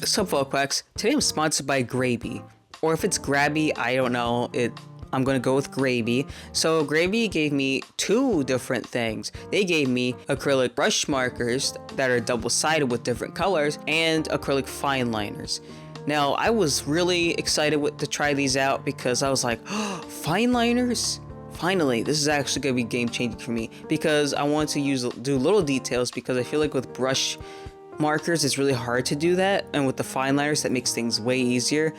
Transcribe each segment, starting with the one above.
So folks, today I'm sponsored by Grabie, or if it's Grabie, I don't know. I'm gonna go with Grabie. So Grabie gave me two different things. They gave me acrylic brush markers that are double-sided with different colors and acrylic fine liners. Now I was really excited to try these out because I was like, oh, fine liners? Finally, this is actually gonna be game changing for me because I want to do little details because I feel like with brush markers it's really hard to do that, and with the fine liners that makes things way easier.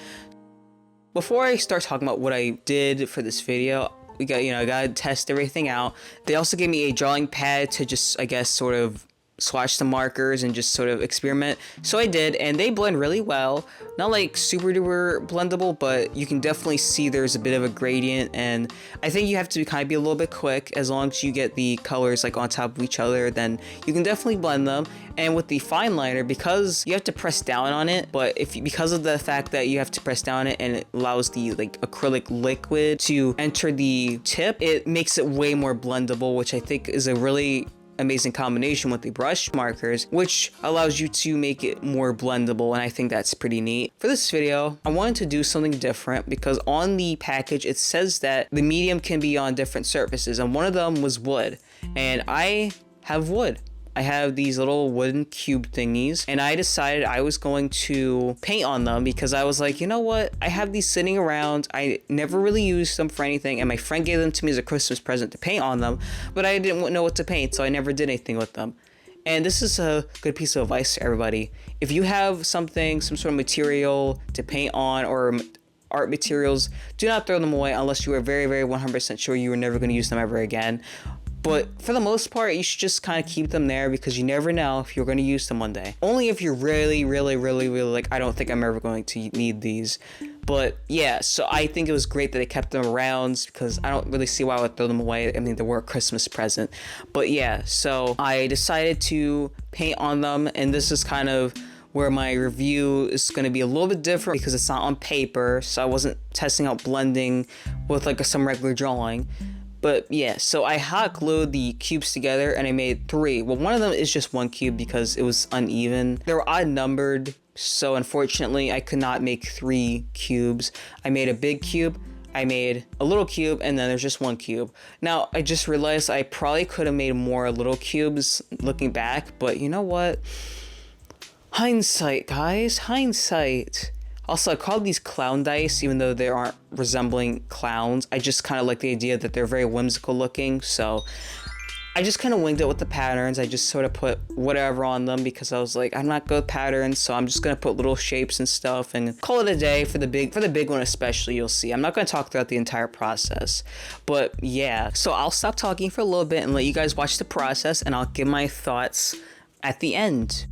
Before I start talking about what I did for this video, I gotta test everything out. They also gave me a drawing pad to just, I guess, sort of swatch the markers and just sort of experiment. So I did, and they blend really well. Not like super duper blendable, but you can definitely see there's a bit of a gradient, and I think you have to kind of be a little bit quick. As long as you get the colors like on top of each other, then you can definitely blend them. And with the fine liner, because you have to press down on it, but because of the fact that you have to press down on it and it allows the acrylic liquid to enter the tip, it makes it way more blendable, which I think is a really amazing combination with the brush markers, which allows you to make it more blendable, and I think that's pretty neat. For this video, I wanted to do something different because on the package it says that the medium can be on different surfaces, and one of them was wood, and I have wood. I have these little wooden cube thingies, and I decided I was going to paint on them because I was like, you know what? I have these sitting around. I never really used them for anything, and my friend gave them to me as a Christmas present to paint on them, but I didn't know what to paint, so I never did anything with them. And this is a good piece of advice to everybody. If you have some sort of material to paint on, or art materials, do not throw them away unless you are very, very 100% sure you are never going to use them ever again. But for the most part, you should just kind of keep them there because you never know if you're going to use them one day. Only if you're really like, I don't think I'm ever going to need these. But yeah, so I think it was great that they kept them around because I don't really see why I would throw them away. I mean, they were a Christmas present. But yeah, so I decided to paint on them, and this is kind of where my review is going to be a little bit different because it's not on paper, so I wasn't testing out blending with like some regular drawing. But yeah, so I hot glued the cubes together and I made three. Well, one of them is just one cube because it was uneven. They were odd numbered, so unfortunately I could not make three cubes. I made a big cube, I made a little cube, and then there's just one cube. Now, I just realized I probably could have made more little cubes looking back, but you know what? Hindsight, guys, hindsight. Also, I call these clown dice, even though they aren't resembling clowns. I just kind of like the idea that they're very whimsical looking, so I just kind of winged it with the patterns. I just sort of put whatever on them because I was like, I'm not good with patterns, so I'm just gonna put little shapes and stuff and call it a day for the big one especially. You'll see. I'm not gonna talk throughout the entire process, but yeah. So I'll stop talking for a little bit and let you guys watch the process, and I'll give my thoughts at the end.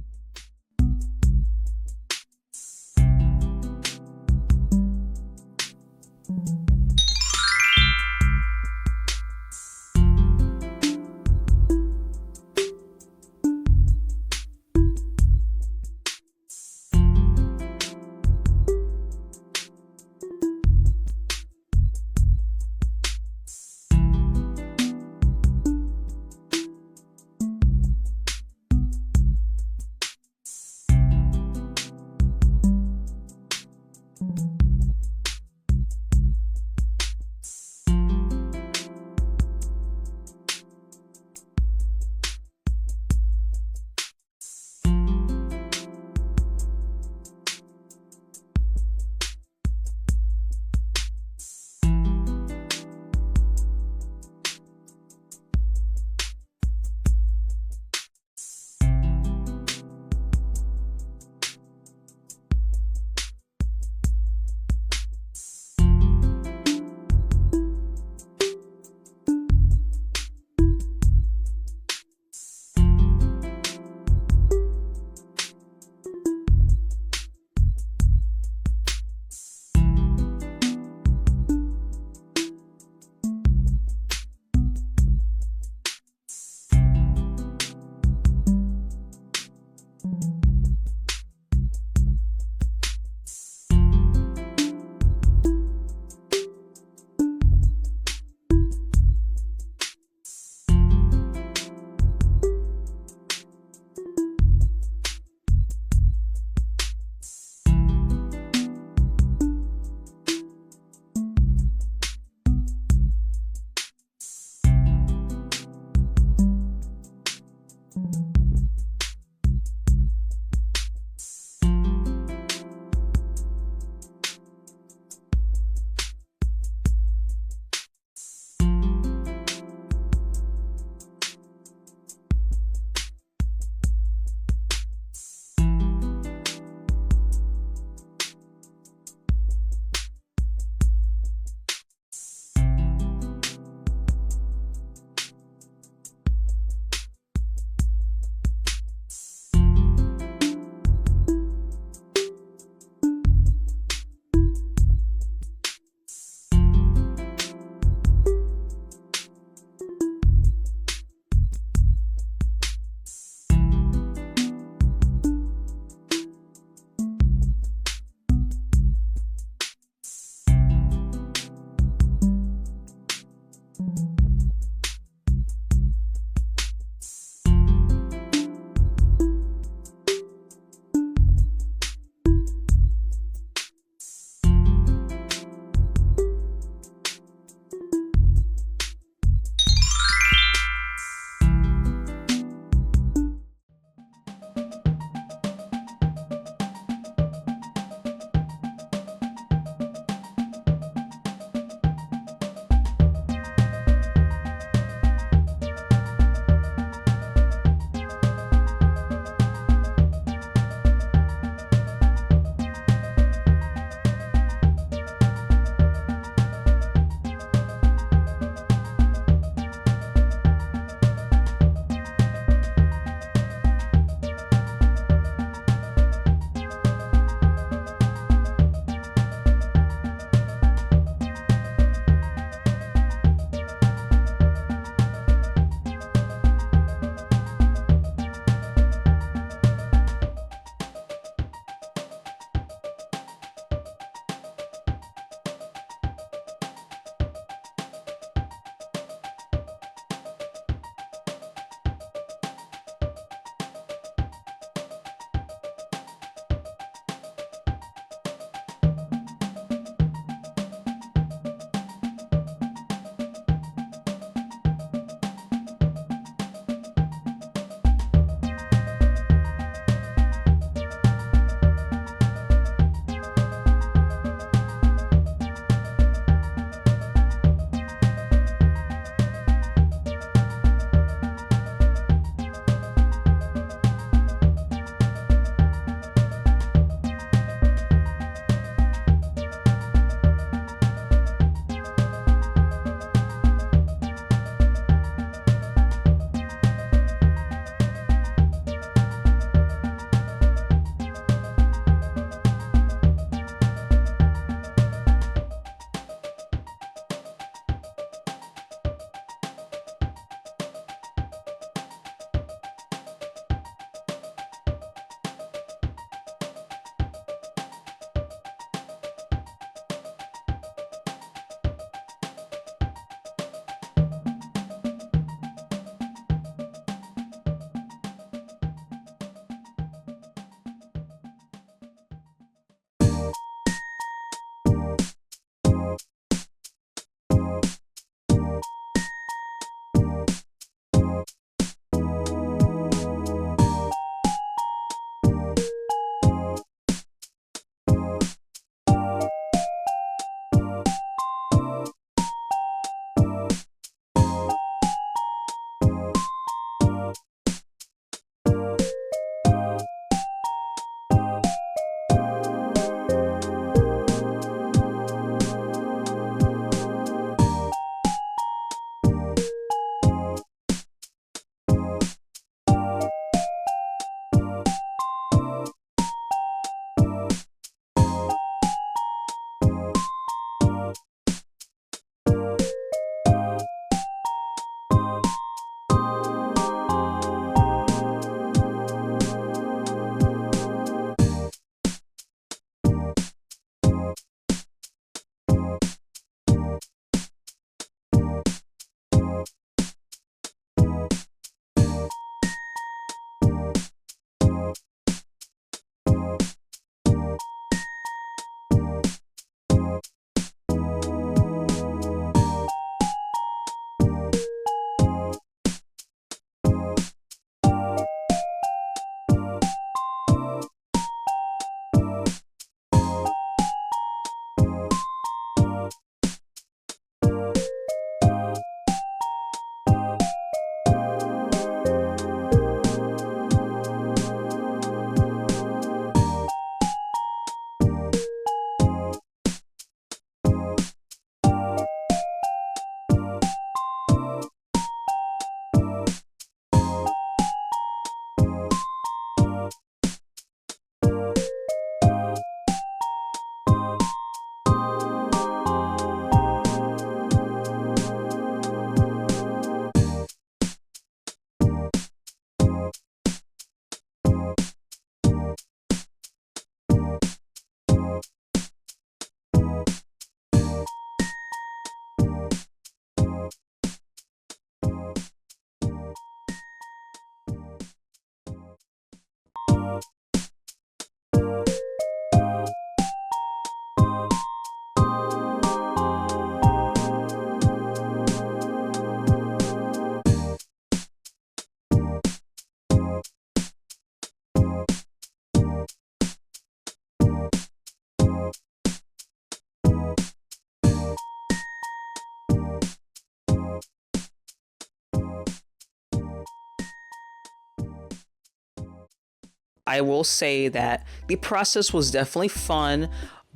I will say that the process was definitely fun,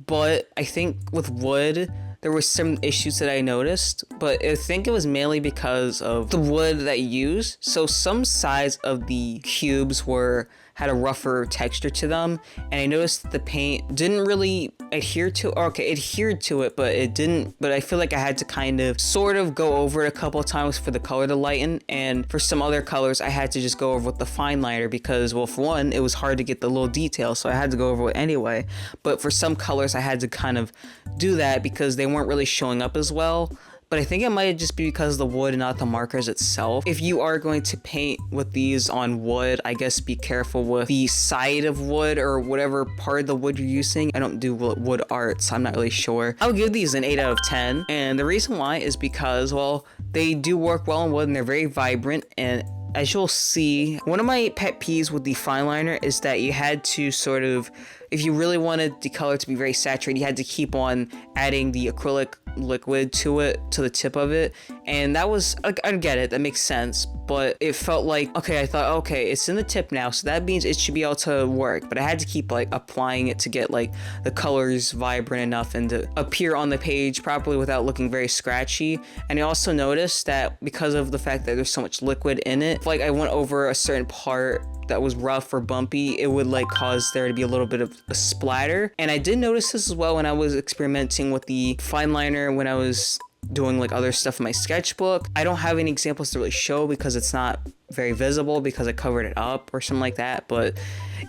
but I think with wood, there were some issues that I noticed, but I think it was mainly because of the wood that you use. So some sides of the cubes had a rougher texture to them, and I noticed that the paint didn't really adhered to it, but it didn't. But I feel like I had to kind of sort of go over it a couple of times for the color to lighten, and for some other colors I had to just go over with the fine liner because, well, for one, it was hard to get the little details, so I had to go over it anyway. But for some colors I had to kind of do that because they weren't really showing up as well. But I think it might just be because of the wood and not the markers itself. If you are going to paint with these on wood, I guess be careful with the side of wood or whatever part of the wood you're using. I don't do wood art, so I'm not really sure. I'll give these an 8 out of 10. And the reason why is because, well, they do work well in wood and they're very vibrant. And as you'll see, one of my pet peeves with the fine liner is that you had to sort of, if you really wanted the color to be very saturated, you had to keep on adding the acrylic liquid to the tip of it, and that was, I get it, that makes sense, but it felt like, okay, I thought, okay, it's in the tip now, so that means it should be able to work, but I had to keep like applying it to get like the colors vibrant enough and to appear on the page properly without looking very scratchy. And I also noticed that because of the fact that there's so much liquid in it, if like I went over a certain part that was rough or bumpy, it would like cause there to be a little bit of a splatter. And I did notice this as well when I was experimenting with the fine liner when I was doing like other stuff in my sketchbook. I don't have any examples to really show because it's not very visible because I covered it up or something like that. But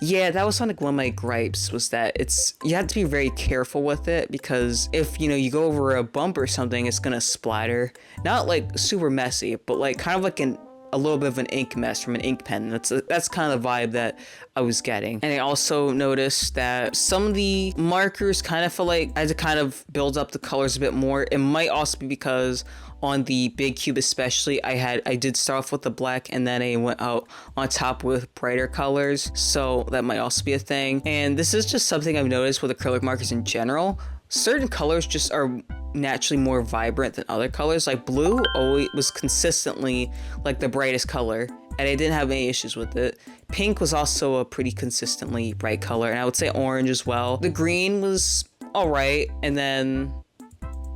yeah, that was one of my gripes, was that you have to be very careful with it, because if you go over a bump or something, it's gonna splatter. Not like super messy, but like kind of like a little bit of an ink mess from an ink pen. That's kind of the vibe that I was getting. And I also noticed that some of the markers kind of felt like I had to kind of build up the colors a bit more. It might also be because on the big cube especially, I did start off with the black and then I went out on top with brighter colors, so that might also be a thing. And this is just something I've noticed with acrylic markers in general. Certain colors just are naturally more vibrant than other colors. Like blue always was consistently like the brightest color, and I didn't have any issues with it. Pink was also a pretty consistently bright color, and I would say orange as well. The green was all right, and then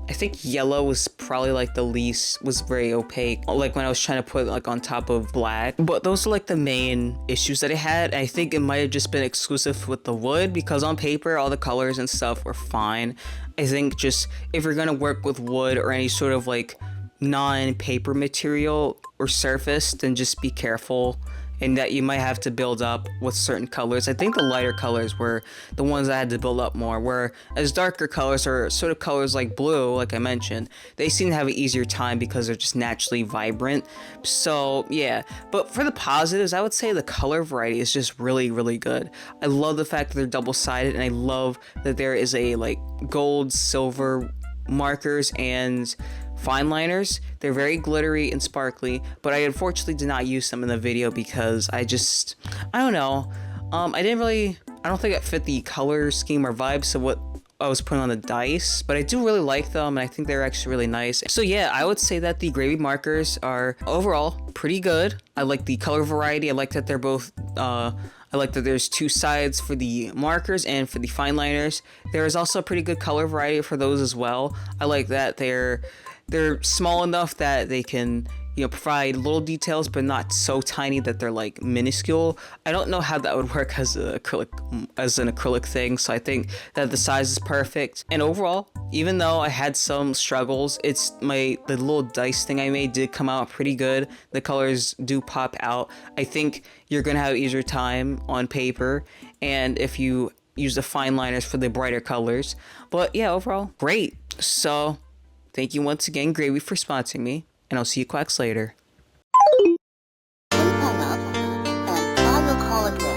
I think yellow was probably like the least, was very opaque, like when I was trying to put like on top of black. But those are like the main issues that I had. I think it might have just been exclusive with the wood, because on paper all the colors and stuff were fine. I think just if you're gonna work with wood or any sort of like non-paper material or surface, then just be careful, and that you might have to build up with certain colors. I think the lighter colors were the ones I had to build up more, whereas darker colors, or sort of colors like blue, like I mentioned, they seem to have an easier time because they're just naturally vibrant. So yeah, but for the positives, I would say the color variety is just really, really good. I love the fact that they're double-sided, and I love that there is a like gold, silver markers and fine liners. They're very glittery and sparkly, but I unfortunately did not use them in the video because I don't know, I don't think it fit the color scheme or vibes of what I was putting on the dice, but I do really like them, and I think they're actually really nice. So yeah, I would say that the Grabie markers are overall pretty good. I like the color variety. I like that they're both I like that there's two sides for the markers and for the fine liners. There is also a pretty good color variety for those as well. I like that they're small enough that they can provide little details, but not so tiny that they're like minuscule. I don't know how that would work as an acrylic thing, so I think that the size is perfect. And overall, even though I had some struggles, the little dice thing I made did come out pretty good. The colors do pop out. I think you're gonna have easier time on paper, and if you use the fine liners for the brighter colors. But yeah, overall, great. So thank you once again, Grabie, for sponsoring me, and I'll see you quacks later. Hang up, and I will call again.